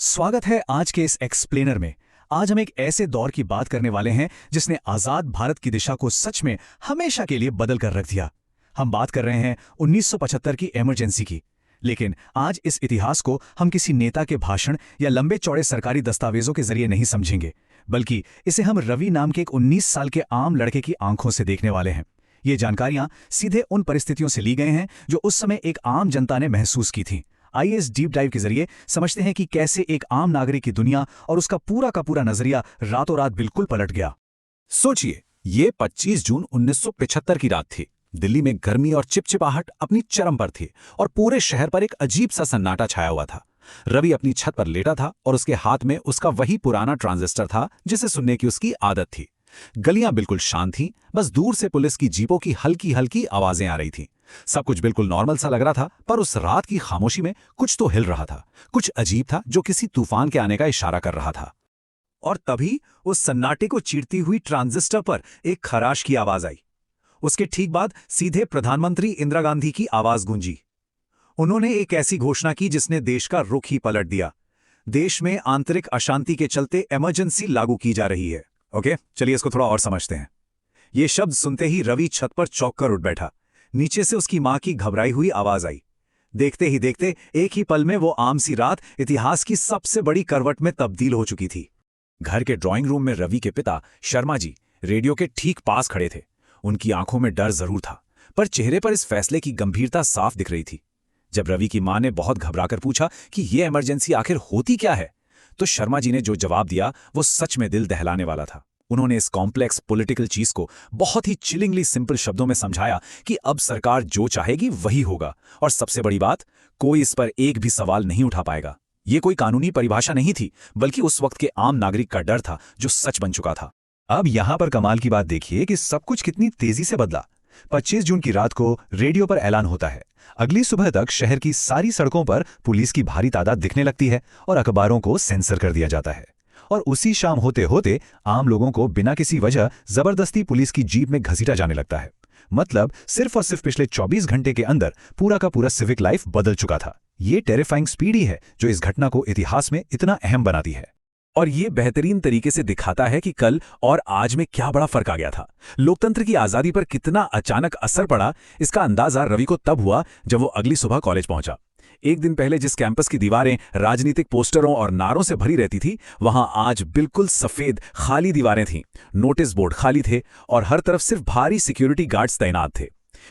स्वागत है आज के इस एक्सप्लेनर में। आज हम एक ऐसे दौर की बात करने वाले हैं जिसने आजाद भारत की दिशा को सच में हमेशा के लिए बदल कर रख दिया। हम बात कर रहे हैं 1975 की इमरजेंसी की। लेकिन आज इस इतिहास को हम किसी नेता के भाषण या लंबे चौड़े सरकारी दस्तावेजों के जरिए नहीं समझेंगे, बल्कि इसे हम रवि नाम के एक 19 साल के आम लड़के की आंखों से देखने वाले हैं। ये जानकारियां सीधे उन परिस्थितियों से ली गए हैं जो उस समय एक आम जनता ने महसूस की थी। आइए इस डीप डाइव के जरिए समझते हैं कि कैसे एक आम नागरिक की दुनिया और उसका पूरा का पूरा नजरिया रातों रात बिल्कुल पलट गया। सोचिए, ये 25 जून 1975 की रात थी। दिल्ली में गर्मी और चिपचिपाहट अपनी चरम पर थी और पूरे शहर पर एक अजीब सा सन्नाटा छाया हुआ था। रवि अपनी छत पर लेटा था और उसके हाथ में उसका वही पुराना ट्रांजिस्टर था जिसे सुनने की उसकी आदत थी। गलियां बिल्कुल शांत थीं, बस दूर से पुलिस की जीपों की हल्की हल्की आवाजें आ रही थीं। सब कुछ बिल्कुल नॉर्मल सा लग रहा था, पर उस रात की खामोशी में कुछ तो हिल रहा था। कुछ अजीब था जो किसी तूफान के आने का इशारा कर रहा था। और तभी उस सन्नाटे को चीरती हुई ट्रांजिस्टर पर एक खराश की आवाज आई। उसके ठीक बाद सीधे प्रधानमंत्री इंदिरा गांधी की आवाज गूंजी। उन्होंने एक ऐसी घोषणा की जिसने देश का रुख ही पलट दिया। देश में आंतरिक अशांति के चलते इमरजेंसी लागू की जा रही है। ओके, चलिए इसको थोड़ा और समझते हैं। ये शब्द सुनते ही रवि छत पर चौंक कर उठ बैठा। नीचे से उसकी मां की घबराई हुई आवाज आई। देखते ही देखते एक ही पल में वो आम सी रात इतिहास की सबसे बड़ी करवट में तब्दील हो चुकी थी। घर के ड्राइंग रूम में रवि के पिता शर्मा जी रेडियो के ठीक पास खड़े थे। उनकी आंखों में डर जरूर था, पर चेहरे पर इस फैसले की गंभीरता साफ दिख रही थी। जब रवि की मां ने बहुत घबराकर पूछा कि यह इमरजेंसी आखिर होती क्या है, तो शर्मा जी ने जो जवाब दिया वो सच में दिल दहलाने वाला था। उन्होंने इस कॉम्प्लेक्स पॉलिटिकल चीज को बहुत ही चिलिंगली सिंपल शब्दों में समझाया कि अब सरकार जो चाहेगी वही होगा, और सबसे बड़ी बात, कोई इस पर एक भी सवाल नहीं उठा पाएगा। ये कोई कानूनी परिभाषा नहीं थी, बल्कि उस वक्त के आम नागरिक का डर था जो सच बन चुका था। अब यहां पर कमाल की बात देखिए कि सब कुछ कितनी तेजी से बदला। 25 जून की रात को रेडियो पर ऐलान होता है। अगली सुबह तक शहर की सारी सड़कों पर पुलिस की भारी तादाद दिखने लगती है और अखबारों को सेंसर कर दिया जाता है। और उसी शाम होते होते आम लोगों को बिना किसी वजह जबरदस्ती पुलिस की जीप में घसीटा जाने लगता है। मतलब सिर्फ और सिर्फ पिछले 24 घंटे के अंदर पूरा का पूरा सिविक लाइफ बदल चुका था। ये टेरिफाइंग स्पीड ही है जो इस घटना को इतिहास में इतना अहम बनाती है। और ये बेहतरीन तरीके से दिखाता है कि कल और आज में क्या बड़ा फर्क आ गया था। लोकतंत्र की आजादी पर कितना अचानक असर पड़ा, इसका अंदाजा रवि को तब हुआ जब वो अगली सुबह कॉलेज पहुंचा। एक दिन पहले जिस कैंपस की दीवारें राजनीतिक पोस्टरों और नारों से भरी रहती थी, वहां आज बिल्कुल सफेद खाली दीवारें थीं। नोटिस बोर्ड खाली थे और हर तरफ सिर्फ भारी सिक्योरिटी गार्ड्स तैनात थे।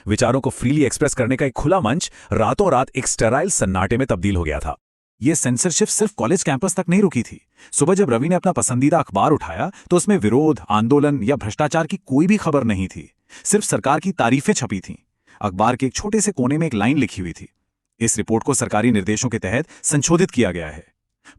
विचारों को फ्रीली एक्सप्रेस करने का एक खुला मंच रातों रात एक स्टेराइल सन्नाटे में तब्दील हो गया था। ये सेंसरशिप सिर्फ कॉलेज कैंपस तक नहीं रुकी थी। सुबह जब रवि ने अपना पसंदीदा अखबार उठाया तो उसमें विरोध, आंदोलन या भ्रष्टाचार की कोई भी खबर नहीं थी। सिर्फ सरकार की तारीफें छपी थीं। अखबार के एक छोटे से कोने में एक लाइन लिखी हुई थी, इस रिपोर्ट को सरकारी निर्देशों के तहत संशोधित किया गया है।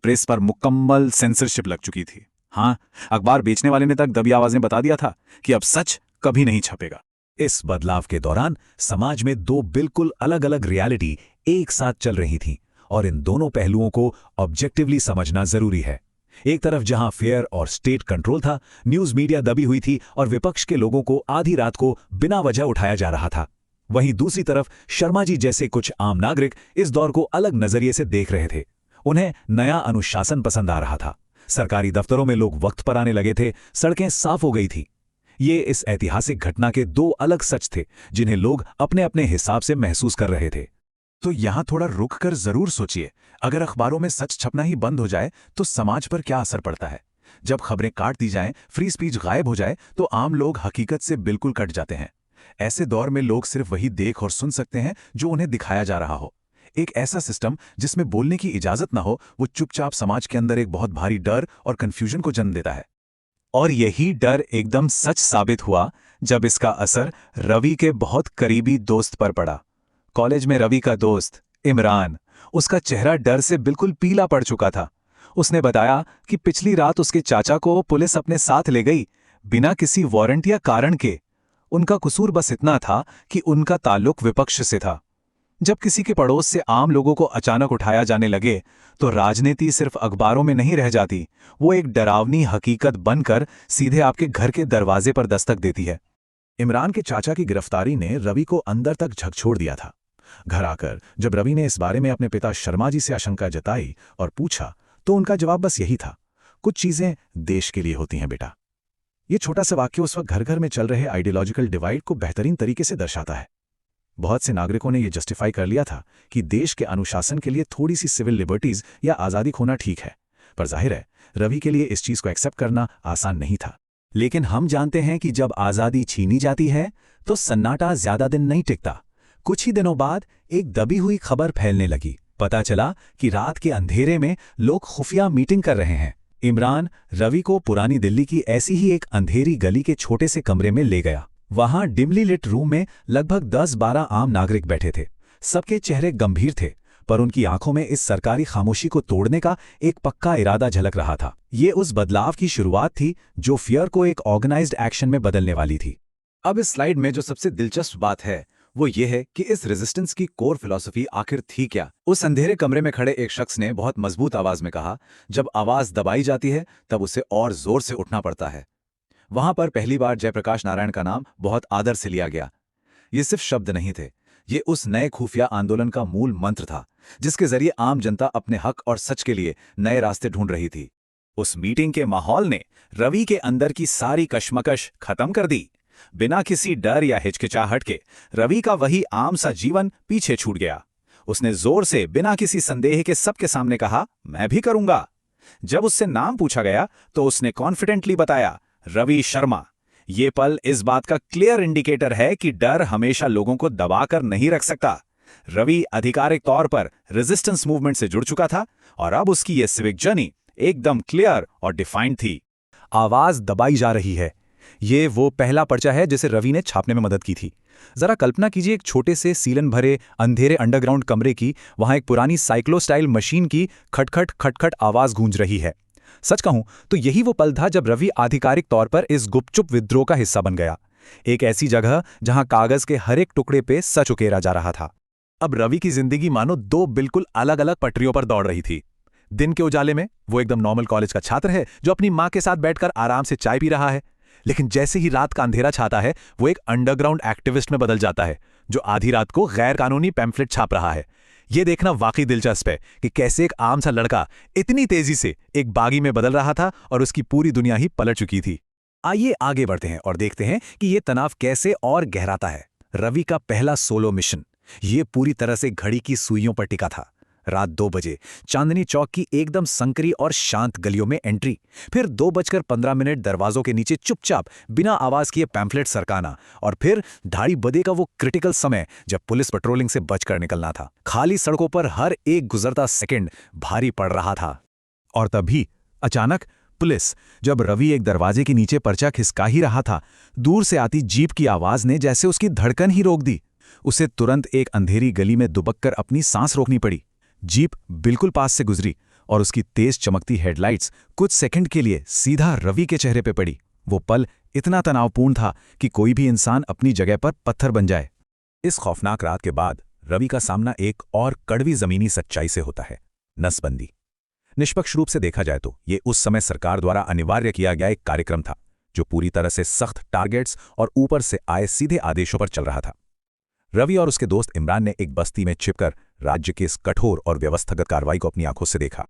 प्रेस पर मुकम्मल सेंसरशिप लग चुकी थी। हाँ, अखबार बेचने वाले ने तक दबी आवाज में बता दिया था कि अब सच कभी नहीं छपेगा। इस बदलाव के दौरान समाज में दो बिल्कुल अलग अलग रियलिटी एक साथ चल रही थी, और इन दोनों पहलुओं को ऑब्जेक्टिवली समझना जरूरी है। एक तरफ जहां फेयर और स्टेट कंट्रोल था, न्यूज मीडिया दबी हुई थी और विपक्ष के लोगों को आधी रात को बिना वजह उठाया जा रहा था। वहीं दूसरी तरफ शर्मा जी जैसे कुछ आम नागरिक इस दौर को अलग नजरिए से देख रहे थे। उन्हें नया अनुशासन पसंद आ रहा था। सरकारी दफ्तरों में लोग वक्त पर आने लगे थे, सड़कें साफ हो गई थी। ये इस ऐतिहासिक घटना के दो अलग सच थे जिन्हें लोग अपने अपने हिसाब से महसूस कर रहे थे। तो यहां थोड़ा रुक कर जरूर सोचिए, अगर अखबारों में सच छपना ही बंद हो जाए तो समाज पर क्या असर पड़ता है। जब खबरें काट दी जाएं, फ्री स्पीच गायब हो जाए, तो आम लोग हकीकत से बिल्कुल कट जाते हैं। ऐसे दौर में लोग सिर्फ वही देख और सुन सकते हैं जो उन्हें दिखाया जा रहा हो। एक ऐसा सिस्टम जिसमें बोलने की इजाजत ना हो, वो चुपचाप समाज के अंदर एक बहुत भारी डर और कंफ्यूजन को जन्म देता है। और यही डर एकदम सच साबित हुआ जब इसका असर रवि के बहुत करीबी दोस्त पर पड़ा। कॉलेज में रवि का दोस्त इमरान, उसका चेहरा डर से बिल्कुल पीला पड़ चुका था। उसने बताया कि पिछली रात उसके चाचा को पुलिस अपने साथ ले गई, बिना किसी वारंट या कारण के। उनका कसूर बस इतना था कि उनका ताल्लुक विपक्ष से था। जब किसी के पड़ोस से आम लोगों को अचानक उठाया जाने लगे, तो राजनीति सिर्फ अखबारों में नहीं रह जाती, वो एक डरावनी हकीकत बनकर सीधे आपके घर के दरवाजे पर दस्तक देती है। इमरान के चाचा की गिरफ्तारी ने रवि को अंदर तक झकझोर दिया था। घर आकर जब रवि ने इस बारे में अपने पिता शर्मा जी से आशंका जताई और पूछा, तो उनका जवाब बस यही था, कुछ चीजें देश के लिए होती हैं बेटा। ये छोटा सा वाक्य उस वक्त घर घर में चल रहे आइडियोलॉजिकल डिवाइड को बेहतरीन तरीके से दर्शाता है। बहुत से नागरिकों ने यह जस्टिफाई कर लिया था कि देश के अनुशासन के लिए थोड़ी सी सिविल लिबर्टीज या आज़ादी खोना ठीक है, पर जाहिर है रवि के लिए इस चीज को एक्सेप्ट करना आसान नहीं था। लेकिन हम जानते हैं कि जब आज़ादी छीनी जाती है तो सन्नाटा ज्यादा दिन नहीं टिकता। कुछ ही दिनों बाद एक दबी हुई खबर फैलने लगी। पता चला कि रात के अंधेरे में लोग खुफिया मीटिंग कर रहे हैं। इमरान रवि को पुरानी दिल्ली की ऐसी ही एक अंधेरी गली के छोटे से कमरे में ले गया। वहां डिमली लिट रूम में लगभग 10-12 आम नागरिक बैठे थे। सबके चेहरे गंभीर थे, पर उनकी आंखों में इस सरकारी खामोशी को तोड़ने का एक पक्का इरादा झलक रहा था। ये उस बदलाव की शुरुआत थी जो फियर को एक ऑर्गेनाइज्ड एक्शन में बदलने वाली थी। अब इस स्लाइड में जो सबसे दिलचस्प बात है वो ये है कि इस रेजिस्टेंस की कोर फिलॉसफी आखिर थी क्या। उस अंधेरे कमरे में खड़े एक शख्स ने बहुत मजबूत आवाज में कहा, जब आवाज दबाई जाती है तब उसे और जोर से उठना पड़ता है। वहां पर पहली बार जयप्रकाश नारायण का नाम बहुत आदर से लिया गया। ये सिर्फ शब्द नहीं थे, ये उस नए खुफिया आंदोलन का मूल मंत्र था जिसके जरिए आम जनता अपने हक और सच के लिए नए रास्ते ढूंढ रही थी। उस मीटिंग के माहौल ने रवि के अंदर की सारी कश्मकश खत्म कर दी। बिना किसी डर या हिचकिचाहट के रवि का वही आम सा जीवन पीछे छूट गया। उसने जोर से बिना किसी संदेह के सबके सामने कहा, मैं भी करूंगा। जब उससे नाम पूछा गया तो उसने कॉन्फिडेंटली बताया, रवि शर्मा। ये पल इस बात का क्लियर इंडिकेटर है कि डर हमेशा लोगों को दबाकर नहीं रख सकता। रवि आधिकारिक तौर पर रेजिस्टेंस मूवमेंट से जुड़ चुका था और अब उसकी यह सिविक जर्नी एकदम क्लियर और डिफाइंड थी। आवाज दबाई जा रही है, ये वो पहला पर्चा है जिसे रवि ने छापने में मदद की थी। जरा कल्पना कीजिए एक छोटे से सीलन भरे अंधेरे अंडरग्राउंड कमरे की, वहां एक पुरानी साइक्लो स्टाइल मशीन की खटखट खटखट आवाज गूंज रही है। सच कहूं तो यही वो पल था जब रवि आधिकारिक तौर पर इस गुपचुप विद्रोह का हिस्सा बन गया। एक ऐसी जगह जहां कागज के हर एक टुकड़े पे सच उकेरा जा रहा था। अब रवि की जिंदगी मानो दो बिल्कुल अलग अलग पटरियों पर दौड़ रही थी। दिन के उजाले में वो एकदम नॉर्मल कॉलेज का छात्र है जो अपनी मां के साथ बैठकर आराम से चाय पी रहा है। लेकिन जैसे ही रात का अंधेरा छाता है वो एक अंडरग्राउंड एक्टिविस्ट में बदल जाता है जो आधी रात को गैर कानूनी पैम्फलेट छाप रहा है। ये देखना वाकई दिलचस्प है कि कैसे एक आम सा लड़का इतनी तेजी से एक बागी में बदल रहा था और उसकी पूरी दुनिया ही पलट चुकी थी। आइए आगे बढ़ते हैं और देखते हैं कि ये तनाव कैसे और गहराता है। रवि का पहला सोलो मिशन ये पूरी तरह से घड़ी की सुइयों पर टिका था। रात 2 बजे चांदनी चौक की एकदम संकरी और शांत गलियों में एंट्री, फिर 2:15 दरवाजों के नीचे चुपचाप बिना आवाज किए पैम्फलेट सरकाना, और फिर ढाई बजे का वो क्रिटिकल समय जब पुलिस पेट्रोलिंग से बचकर निकलना था। खाली सड़कों पर हर एक गुजरता सेकंड भारी पड़ रहा था। और तभी अचानक पुलिस, जब रवि एक दरवाजे के नीचे पर्चा खिसका ही रहा था, दूर से आती जीप की आवाज ने जैसे उसकी धड़कन ही रोक दी। उसे तुरंत एक अंधेरी गली में दुबककर अपनी सांस रोकनी पड़ी। जीप बिल्कुल पास से गुजरी और उसकी तेज चमकती हेडलाइट्स कुछ सेकंड के लिए सीधा रवि के चेहरे पे पड़ी। वो पल इतना तनावपूर्ण था कि कोई भी इंसान अपनी जगह पर पत्थर बन जाए। इस खौफनाक रात के बाद रवि का सामना एक और कड़वी जमीनी सच्चाई से होता है, नसबंदी। निष्पक्ष रूप से देखा जाए तो ये उस समय सरकार द्वारा अनिवार्य किया गया एक कार्यक्रम था जो पूरी तरह से सख्त टारगेट्स और ऊपर से आए सीधे आदेशों पर चल रहा था। रवि और उसके दोस्त इमरान ने एक बस्ती में छिपकर राज्य के इस कठोर और व्यवस्थागत कार्रवाई को अपनी आंखों से देखा।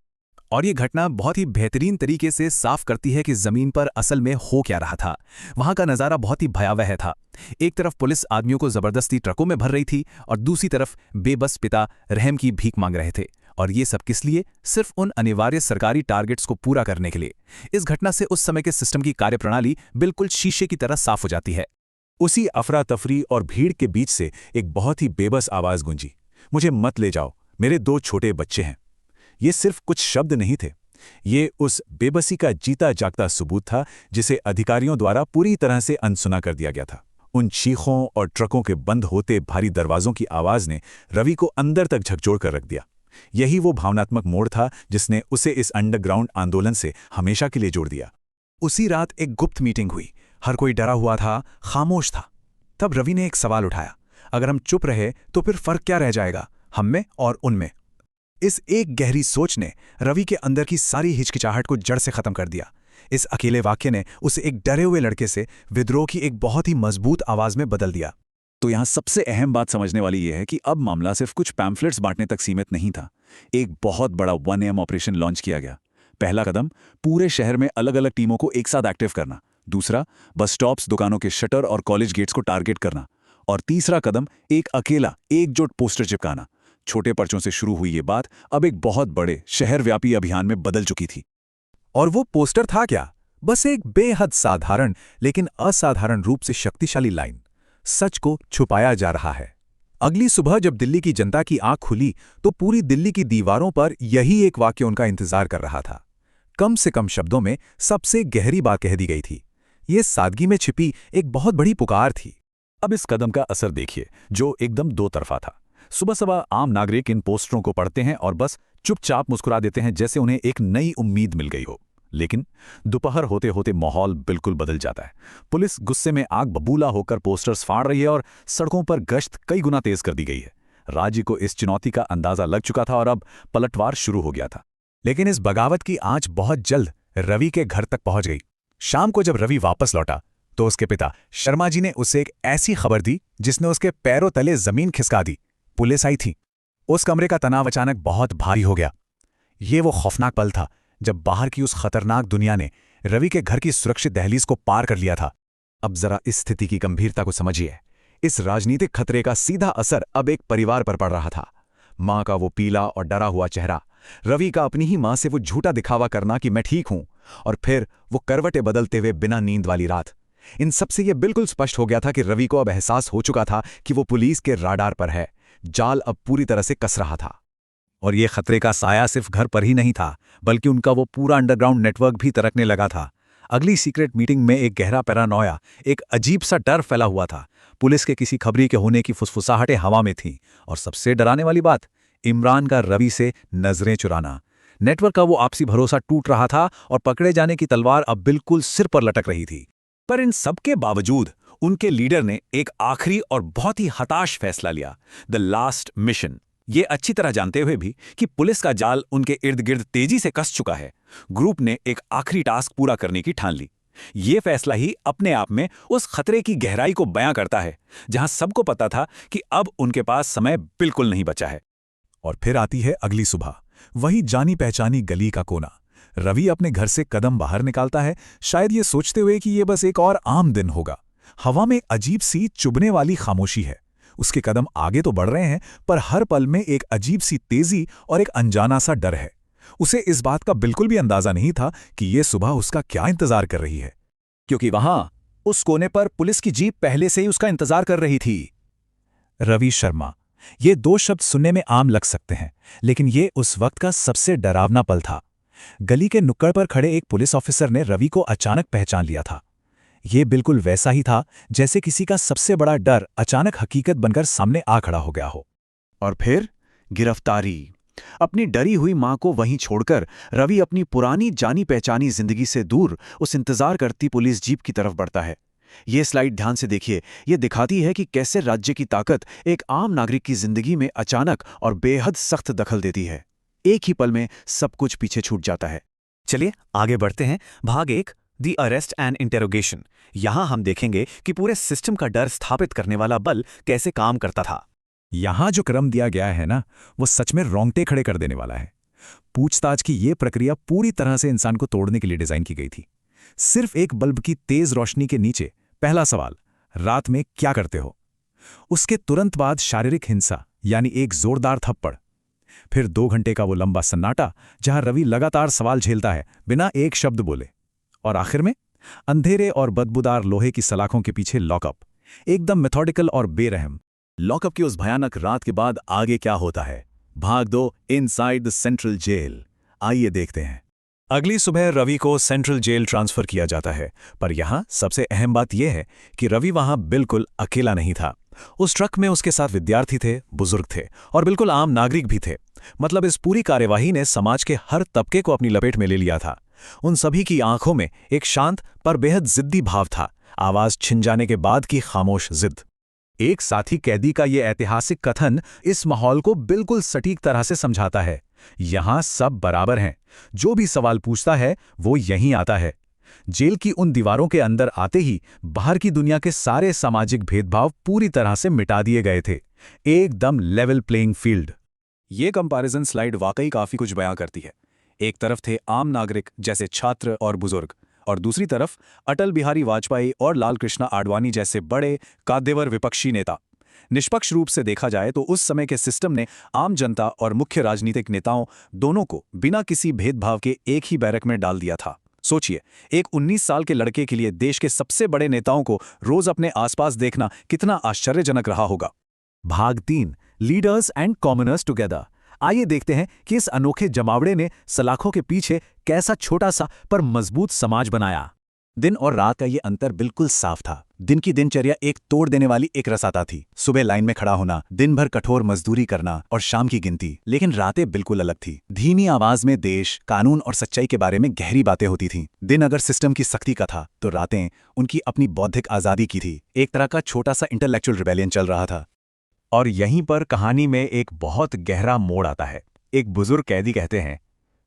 और ये घटना बहुत ही बेहतरीन तरीके से साफ करती है कि जमीन पर असल में हो क्या रहा था। वहां का नजारा बहुत ही भयावह था। एक तरफ पुलिस आदमियों को जबरदस्ती ट्रकों में भर रही थी और दूसरी तरफ बेबस पिता रहम की भीख मांग रहे थे। और ये सब किस लिए? सिर्फ उन अनिवार्य सरकारी टारगेट्स को पूरा करने के लिए। इस घटना से उस समय के सिस्टम की कार्यप्रणाली बिल्कुल शीशे की तरह साफ हो जाती है। उसी अफरा तफरी और भीड़ के बीच से एक बहुत ही बेबस आवाज गूंजी, मुझे मत ले जाओ, मेरे 2 छोटे बच्चे हैं। ये सिर्फ कुछ शब्द नहीं थे, ये उस बेबसी का जीता जागता सबूत था जिसे अधिकारियों द्वारा पूरी तरह से अनसुना कर दिया गया था। उन चीखों और ट्रकों के बंद होते भारी दरवाजों की आवाज ने रवि को अंदर तक झकझोर कर रख दिया। यही वो भावनात्मक मोड़ था जिसने उसे इस अंडरग्राउंड आंदोलन से हमेशा के लिए जोड़ दिया। उसी रात एक गुप्त मीटिंग हुई। हर कोई डरा हुआ था, खामोश था। तब रवि ने एक सवाल उठाया, अगर हम चुप रहे तो फिर फर्क क्या रह जाएगा, हम में और उनमें? इस एक गहरी सोच ने रवि के अंदर की सारी हिचकिचाहट को जड़ से खत्म कर दिया। इस अकेले वाक्य ने उसे एक डरे हुए लड़के से विद्रोह की एक बहुत ही मजबूत आवाज में बदल दिया। तो यहां सबसे अहम बात समझने वाली यह है कि अब मामला सिर्फ कुछ पैम्फलेट्स बांटने तक सीमित नहीं था। एक बहुत बड़ा 1 AM ऑपरेशन लॉन्च किया गया। पहला कदम, पूरे शहर में अलग अलग टीमों को एक साथ एक्टिव करना। दूसरा, बस स्टॉप्स, दुकानों के शटर और कॉलेज गेट्स को टारगेट करना। और तीसरा कदम, एक अकेला एकजुट पोस्टर चिपकाना। छोटे पर्चों से शुरू हुई ये बात अब एक बहुत बड़े शहरव्यापी अभियान में बदल चुकी थी। और वो पोस्टर था क्या? बस एक बेहद साधारण लेकिन असाधारण रूप से शक्तिशाली लाइन, सच को छुपाया जा रहा है। अगली सुबह जब दिल्ली की जनता की आंख खुली तो पूरी दिल्ली की दीवारों पर यही एक वाक्य उनका इंतजार कर रहा था। कम से कम शब्दों में सबसे गहरी बात कह दी गई थी। ये सादगी में छिपी एक बहुत बड़ी पुकार थी। अब इस कदम का असर देखिए, जो एकदम दो तरफा था। सुबह सुबह आम नागरिक इन पोस्टरों को पढ़ते हैं और बस चुपचाप मुस्कुरा देते हैं, जैसे उन्हें एक नई उम्मीद मिल गई हो। लेकिन दोपहर होते होते माहौल बिल्कुल बदल जाता है। पुलिस गुस्से में आग बबूला होकर पोस्टर्स फाड़ रही है और सड़कों पर गश्त कई गुना तेज कर दी गई है। राज्य को इस चुनौती का अंदाजा लग चुका था और अब पलटवार शुरू हो गया था। लेकिन इस बगावत की आंच बहुत जल्द रवि के घर तक पहुंच गई। शाम को जब रवि वापस लौटा तो उसके पिता शर्मा जी ने उसे एक ऐसी खबर दी जिसने उसके पैरों तले जमीन खिसका दी। पुलिस आई थी। उस कमरे का तनाव अचानक बहुत भारी हो गया। ये वो खौफनाक पल था जब बाहर की उस खतरनाक दुनिया ने रवि के घर की सुरक्षित दहलीज को पार कर लिया था। अब जरा इस स्थिति की गंभीरता को समझिए। इस राजनीतिक खतरे का सीधा असर अब एक परिवार पर पड़ रहा था। मां का वो पीला और डरा हुआ चेहरा, रवि का अपनी ही मां से वो झूठा दिखावा करना कि मैं ठीक हूं, और फिर वो करवटें बदलते हुए बिना नींद वाली रात। इन सबसे यह बिल्कुल स्पष्ट हो गया था कि रवि को अब एहसास हो चुका था कि वो पुलिस के राडार पर है। जाल अब पूरी तरह से कस रहा था। और ये खतरे का साया सिर्फ घर पर ही नहीं था, बल्कि उनका वो पूरा अंडरग्राउंड नेटवर्क भी तरकने लगा था। अगली सीक्रेट मीटिंग में एक गहरा पैरानोया, एक अजीब सा डर फैला हुआ था। पुलिस के किसी खबरी के होने की फुसफुसाहटें हवा में थीं। और सबसे डराने वाली बात, इमरान का रवि से नजरें चुराना। नेटवर्क का वो आपसी भरोसा टूट रहा था और पकड़े जाने की तलवार अब बिल्कुल सिर पर लटक रही थी। पर इन सबके बावजूद उनके लीडर ने एक आखिरी और बहुत ही हताश फैसला लिया, द लास्ट मिशन। ये अच्छी तरह जानते हुए भी कि पुलिस का जाल उनके इर्द गिर्द तेजी से कस चुका है, ग्रुप ने एक आखिरी टास्क पूरा करने की ठान ली। ये फैसला ही अपने आप में उस खतरे की गहराई को बयां करता है, जहां सबको पता था कि अब उनके पास समय बिल्कुल नहीं बचा है। और फिर आती है अगली सुबह, वही जानी पहचानी गली का कोना। रवि अपने घर से कदम बाहर निकालता है, शायद ये सोचते हुए कि ये बस एक और आम दिन होगा। हवा में अजीब सी चुभने वाली खामोशी है। उसके कदम आगे तो बढ़ रहे हैं, पर हर पल में एक अजीब सी तेजी और एक अनजाना सा डर है। उसे इस बात का बिल्कुल भी अंदाजा नहीं था कि ये सुबह उसका क्या इंतजार कर रही है, क्योंकि वहां उस कोने पर पुलिस की जीप पहले से ही उसका इंतजार कर रही थी। रवि शर्मा। ये दो शब्द सुनने में आम लग सकते हैं, लेकिन ये उस वक्त का सबसे डरावना पल था। गली के नुक्कड़ पर खड़े एक पुलिस ऑफिसर ने रवि को अचानक पहचान लिया था। ये बिल्कुल वैसा ही था जैसे किसी का सबसे बड़ा डर अचानक हकीकत बनकर सामने आ खड़ा हो गया हो। और फिर गिरफ्तारी। अपनी डरी हुई मां को वहीं छोड़कर रवि अपनी पुरानी जानी पहचानी जिंदगी से दूर उस इंतजार करती पुलिस जीप की तरफ बढ़ता है। ये स्लाइड ध्यान से देखिए। ये दिखाती है कि कैसे राज्य की ताकत एक आम नागरिक की जिंदगी में अचानक और बेहद सख्त दखल देती है। एक ही पल में सब कुछ पीछे छूट जाता है। चलिए आगे बढ़ते हैं। भाग 1, द अरेस्ट एंड इंटेरोगेशन। यहां हम देखेंगे कि पूरे सिस्टम का डर स्थापित करने वाला बल कैसे काम करता था। यहां जो क्रम दिया गया है ना, वो सच में रोंगटे खड़े कर देने वाला है। पूछताछ की ये प्रक्रिया पूरी तरह से इंसान को तोड़ने के लिए डिजाइन की गई थी। सिर्फ एक बल्ब की तेज रोशनी के नीचे पहला सवाल, रात में क्या करते हो? उसके तुरंत बाद शारीरिक हिंसा यानी एक जोरदार थप्पड़। फिर 2 घंटे का वो लंबा सन्नाटा जहां रवि लगातार सवाल झेलता है बिना एक शब्द बोले। और आखिर में अंधेरे और बदबूदार लोहे की सलाखों के पीछे लॉकअप, एकदम मेथोडिकल और बेरहम। लॉकअप की उस भयानक रात के बाद आगे क्या होता है? भाग 2, इनसाइड द सेंट्रल जेल। आइए देखते हैं। अगली सुबह रवि को सेंट्रल जेल ट्रांसफर किया जाता है, पर यहां सबसे अहम बात यह है कि रवि वहां बिल्कुल अकेला नहीं था। उस ट्रक में उसके साथ विद्यार्थी थे, बुजुर्ग थे और बिल्कुल आम नागरिक भी थे। मतलब इस पूरी कार्यवाही ने समाज के हर तबके को अपनी लपेट में ले लिया था। उन सभी की आंखों में एक शांत पर बेहद जिद्दी भाव था, आवाज छिन जाने के बाद की खामोश जिद। एक साथी कैदी का यह ऐतिहासिक कथन इस माहौल को बिल्कुल सटीक तरह से समझाता है। यहां सब बराबर हैं, जो भी सवाल पूछता है वो यहीं आता है। जेल की उन दीवारों के अंदर आते ही बाहर की दुनिया के सारे सामाजिक भेदभाव पूरी तरह से मिटा दिए गए थे। एकदम लेवल प्लेइंग फील्ड। ये कंपैरिजन स्लाइड वाकई काफी कुछ बयां करती है। एक तरफ थे आम नागरिक जैसे छात्र और बुजुर्ग, और दूसरी तरफ अटल बिहारी वाजपेयी और लाल कृष्ण आडवाणी जैसे बड़े काद्यवर विपक्षी नेता। निष्पक्ष रूप से देखा जाए तो उस समय के सिस्टम ने आम जनता और मुख्य राजनीतिक नेताओं दोनों को बिना किसी भेदभाव के एक ही बैरक में डाल दिया था। सोचिए, एक 19 साल के लड़के के लिए देश के सबसे बड़े नेताओं को रोज अपने आसपास देखना कितना आश्चर्यजनक रहा होगा। भाग 3, लीडर्स एंड कॉमनर्स टुगेदर। आइए देखते हैं कि इस अनोखे जमावड़े ने सलाखों के पीछे कैसा छोटा सा पर मजबूत समाज बनाया। दिन और रात का ये अंतर बिल्कुल साफ था। दिन की दिनचर्या एक तोड़ देने वाली एक रसाता थी। सुबह लाइन में खड़ा होना, दिन भर कठोर मजदूरी करना और शाम की गिनती। लेकिन रातें बिल्कुल अलग थी। धीमी आवाज में देश, कानून और सच्चाई के बारे में गहरी बातें होती थीं। दिन अगर सिस्टम की सख्ती का था तो रातें उनकी अपनी बौद्धिक आजादी की थी। एक तरह का छोटा सा इंटेलेक्चुअल रिबेलियन चल रहा था। और यहीं पर कहानी में एक बहुत गहरा मोड़ आता है। एक बुजुर्ग कैदी कहते हैं,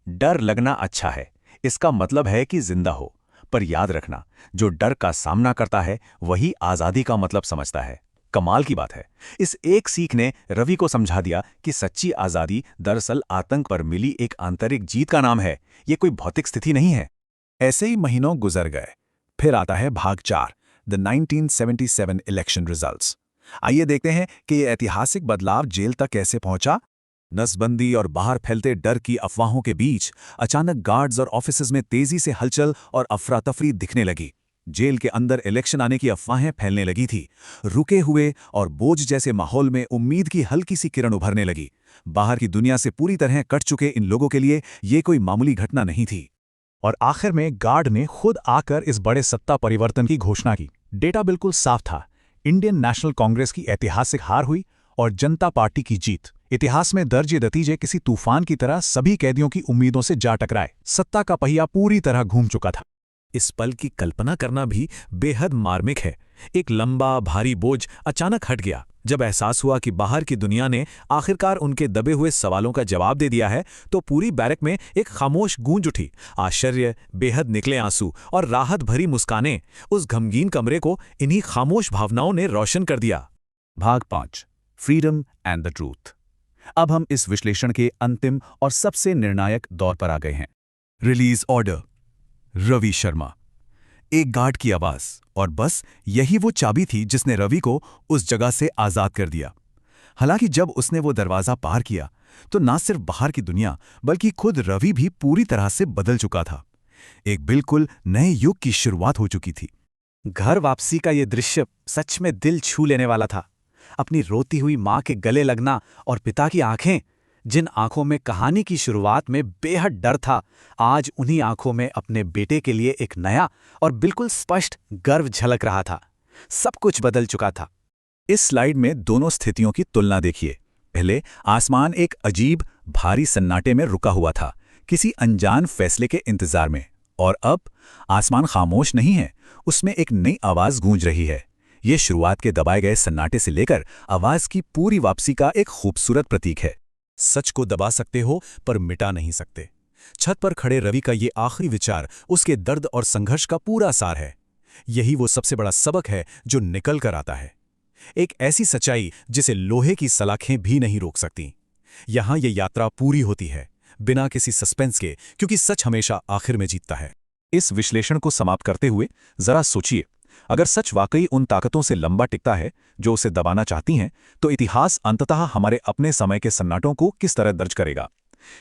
डर लगना अच्छा है, इसका मतलब है कि जिंदा हो। पर याद रखना, जो डर का सामना करता है वही आजादी का मतलब समझता है। कमाल की बात है, इस एक सीख ने रवि को समझा दिया कि सच्ची आजादी दरअसल आतंक पर मिली एक आंतरिक जीत का नाम है, ये कोई भौतिक स्थिति नहीं है। ऐसे ही महीनों गुजर गए। फिर आता है भाग 4, द 1977 इलेक्शन रिजल्ट्स। आइए देखते हैं कि ये ऐतिहासिक बदलाव जेल तक कैसे पहुंचा। नसबंदी और बाहर फैलते डर की अफवाहों के बीच अचानक गार्ड्स और ऑफिसेज में तेजी से हलचल और अफरा तफरी दिखने लगी। जेल के अंदर इलेक्शन आने की अफवाहें फैलने लगी थी। रुके हुए और बोझ जैसे माहौल में उम्मीद की हल्की सी किरण उभरने लगी। बाहर की दुनिया से पूरी तरह कट चुके इन लोगों के लिए ये कोई मामूली घटना नहीं थी। और आखिर में गार्ड ने खुद आकर इस बड़े सत्ता परिवर्तन की घोषणा की। डेटा बिल्कुल साफ था। इंडियन नेशनल कांग्रेस की ऐतिहासिक हार हुई और जनता पार्टी की जीत। इतिहास में दर्ज ये नतीजे किसी तूफान की तरह सभी कैदियों की उम्मीदों से जा टकराए। सत्ता का पहिया पूरी तरह घूम चुका था। इस पल की कल्पना करना भी बेहद मार्मिक है। एक लंबा भारी बोझ अचानक हट गया जब एहसास हुआ कि बाहर की दुनिया ने आखिरकार उनके दबे हुए सवालों का जवाब दे दिया है। तो पूरी बैरक में एक खामोश गूंज उठी। आश्चर्य, बेहद निकले आंसू और राहत भरी मुस्कानें। उस गमगीन कमरे को इन्हीं खामोश भावनाओं ने रोशन कर दिया। भाग 5, फ्रीडम एंड द ट्रूथ। अब हम इस विश्लेषण के अंतिम और सबसे निर्णायक दौर पर आ गए हैं। Release order, Ravi Sharma. एक गार्ड की आवाज, और बस यही वो चाबी थी जिसने रवि को उस जगह से आजाद कर दिया। हालांकि जब उसने वो दरवाजा पार किया तो ना सिर्फ बाहर की दुनिया बल्कि खुद रवि भी पूरी तरह से बदल चुका था। एक बिल्कुल नए युग की शुरुआत हो चुकी थी। घर वापसी का ये दृश्य सच में दिल छू लेने वाला था। अपनी रोती हुई माँ के गले लगना और पिता की आंखें, जिन आंखों में कहानी की शुरुआत में बेहद डर था, आज उन्हीं आंखों में अपने बेटे के लिए एक नया और बिल्कुल स्पष्ट गर्व झलक रहा था। सब कुछ बदल चुका था। इस स्लाइड में दोनों स्थितियों की तुलना देखिए। पहले आसमान एक अजीब भारी सन्नाटे में रुका हुआ था, किसी अनजान फैसले के इंतजार में। और अब आसमान खामोश नहीं है, उसमें एक नई आवाज गूंज रही है। ये शुरुआत के दबाए गए सन्नाटे से लेकर आवाज की पूरी वापसी का एक खूबसूरत प्रतीक है। सच को दबा सकते हो पर मिटा नहीं सकते। छत पर खड़े रवि का ये आखिरी विचार उसके दर्द और संघर्ष का पूरा सार है। यही वो सबसे बड़ा सबक है जो निकल कर आता है। एक ऐसी सच्चाई जिसे लोहे की सलाखें भी नहीं रोक सकती। यहां ये यात्रा पूरी होती है बिना किसी सस्पेंस के, क्योंकि सच हमेशा आखिर में जीतता है। इस विश्लेषण को समाप्त करते हुए जरा सोचिए, अगर सच वाकई उन ताकतों से लंबा टिकता है जो उसे दबाना चाहती हैं, तो इतिहास अंततः हमारे अपने समय के सन्नाटों को किस तरह दर्ज करेगा?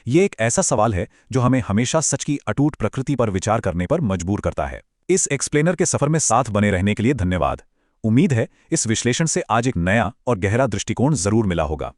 ये एक ऐसा सवाल है जो हमें हमेशा सच की अटूट प्रकृति पर विचार करने पर मजबूर करता है। इस एक्सप्लेनर के सफर में साथ बने रहने के लिए धन्यवाद। उम्मीद है इस विश्लेषण से आज एक नया और गहरा दृष्टिकोण जरूर मिला होगा।